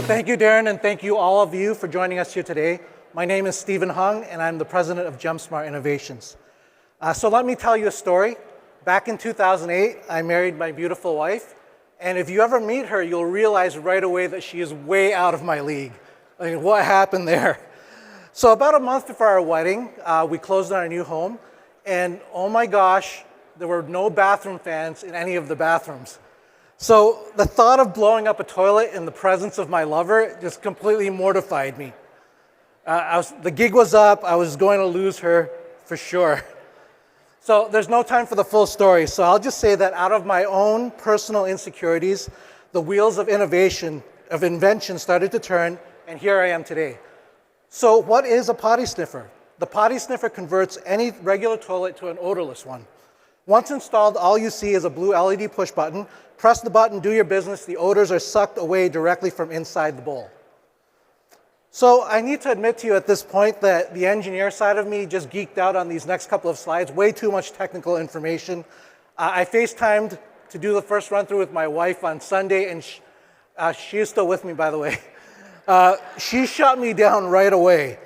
Thank you, Darren, and thank you all of you for joining us here today. My name is Stephen Hung, and I'm the president of JEMSMART Innovations. So let me tell you a story. Back in 2008, I married my beautiful wife, and if you ever meet her, you'll realize right away that she is way out of my league. I mean, what happened there? So about a month before our wedding, we closed on our new home, and oh my gosh, there were no bathroom fans in any of the bathrooms. So the thought of blowing up a toilet in the presence of my lover just completely mortified me. The gig was up, I was going to lose her for sure. So there's no time for the full story, so I'll just say that out of my own personal insecurities, the wheels of invention started to turn, and here I am today. So what is a potty sniffer? The potty sniffer converts any regular toilet to an odorless one. Once installed, all you see is a blue LED push button. Press the button, do your business. The odors are sucked away directly from inside the bowl. So I need to admit to you at this point that the engineer side of me just geeked out on these next couple of slides. Way too much technical information. I FaceTimed to do the first run through with my wife on Sunday, and she is still with me, by the way. She shut me down right away.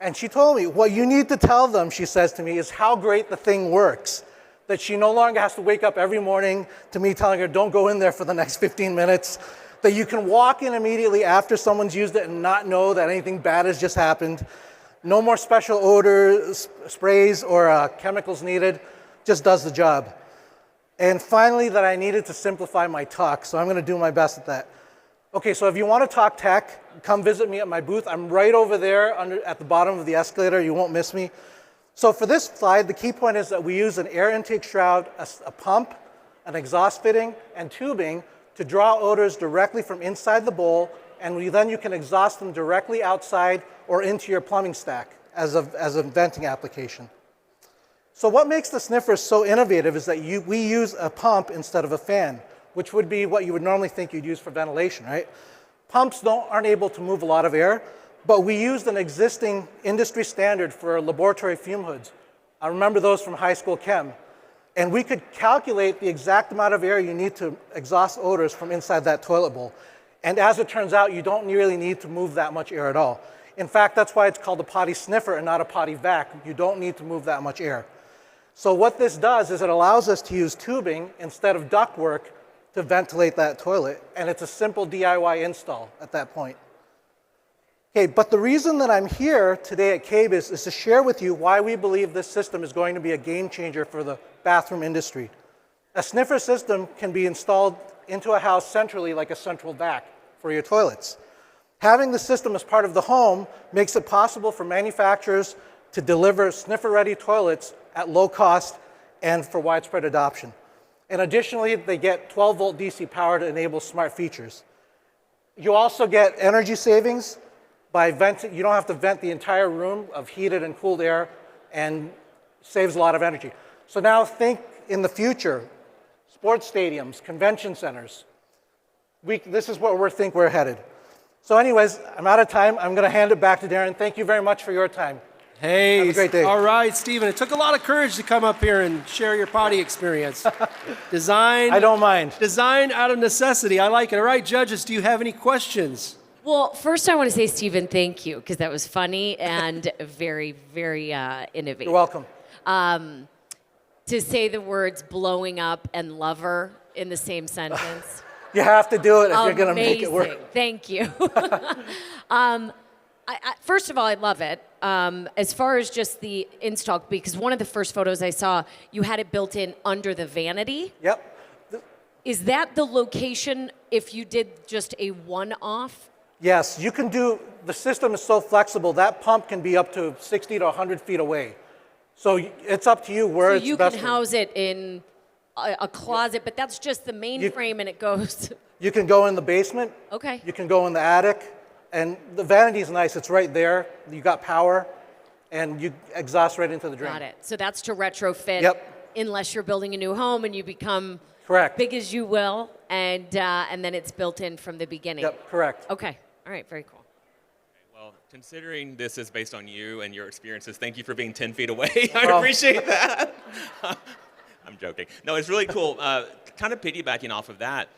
And she told me, what you need to tell them, she says to me, is how great the thing works. That she no longer has to wake up every morning to me telling her, don't go in there for the next 15 minutes. That you can walk in immediately after someone's used it and not know that anything bad has just happened. No more special odors, sprays, or chemicals needed. Just does the job. And finally, that I needed to simplify my talk, so I'm going to do my best at that. Okay, so if you want to talk tech, come visit me at my booth. I'm right over there at the bottom of the escalator. You won't miss me. So for this slide, the key point is that we use an air intake shroud, a pump, an exhaust fitting, and tubing to draw odors directly from inside the bowl, and then you can exhaust them directly outside or into your plumbing stack as a venting application. So what makes the sniffer so innovative is that we use a pump instead of a fan, which would be what you would normally think you'd use for ventilation, right? Pumps aren't able to move a lot of air, but we used an existing industry standard for laboratory fume hoods. I remember those from high school chem. And we could calculate the exact amount of air you need to exhaust odors from inside that toilet bowl. And as it turns out, you don't really need to move that much air at all. In fact, that's why it's called a potty sniffer and not a potty vac. You don't need to move that much air. So what this does is it allows us to use tubing instead of ductwork to ventilate that toilet. And it's a simple DIY install at that point. Okay, but the reason that I'm here today at KBIS is to share with you why we believe this system is going to be a game changer for the bathroom industry. A sniffer system can be installed into a house centrally like a central vac for your toilets. Having the system as part of the home makes it possible for manufacturers to deliver sniffer-ready toilets at low cost and for widespread adoption. And additionally, they get 12-volt DC power to enable smart features. You also get energy savings. By venting, you don't have to vent the entire room of heated and cooled air, and saves a lot of energy. So now think in the future, sports stadiums, convention centers. This is where we think we're headed. So anyways, I'm out of time. I'm going to hand it back to Darren. Thank you very much for your time. Hey, have a great day. All right, Stephen. It took a lot of courage to come up here and share your potty experience. Design. I don't mind. Design out of necessity. I like it. All right, judges, do you have any questions? Well, first I want to say, Stephen, thank you, because that was funny and very, very innovative. You're welcome. To say the words blowing up and lover in the same sentence. You have to do it if you're going to make it work. Thank you. First of all, I love it. As far as just the install, because one of the first photos I saw, you had it built in under the vanity. Yep. Is that the location if you did just a one-off? Yes, you can do, the system is so flexible, that pump can be up to 60 to 100 feet away. So it's up to you where it's best. So you can house it in a closet, but that's just the main frame and it goes. You can go in the basement. Okay. You can go in the attic. And the vanity is nice, it's right there. You got power and you exhaust right into the drain. Got it. So that's to retrofit unless you're building a new home and you become big as you will, and then it's built in from the beginning. Yep, correct. Okay. All right, very cool. Well, considering this is based on you and your experiences, thank you for being 10 feet away. I appreciate that. I'm joking. No, it's really cool. Kind of piggybacking off of that,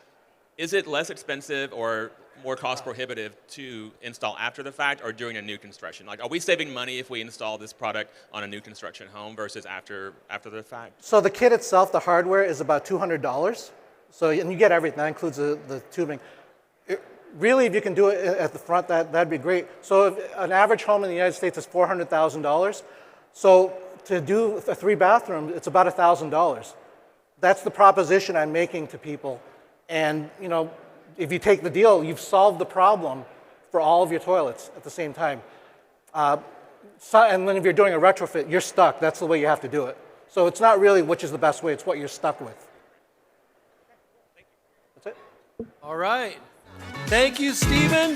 is it less expensive or more cost prohibitive to install after the fact or during a new construction? Like, are we saving money if we install this product on a new construction home versus after the fact? So the kit itself, the hardware, is about $200. So, and you get everything. That includes the tubing. Really, if you can do it at the front, that'd be great. So if an average home in the United States is $400,000. So to do a 3-bathroom, it's about $1,000. That's the proposition I'm making to people. And you know, if you take the deal, you've solved the problem for all of your toilets at the same time. And then if you're doing a retrofit, you're stuck. That's the way you have to do it. So it's not really which is the best way, it's what you're stuck with. That's it. All right. Thank you, Stephen.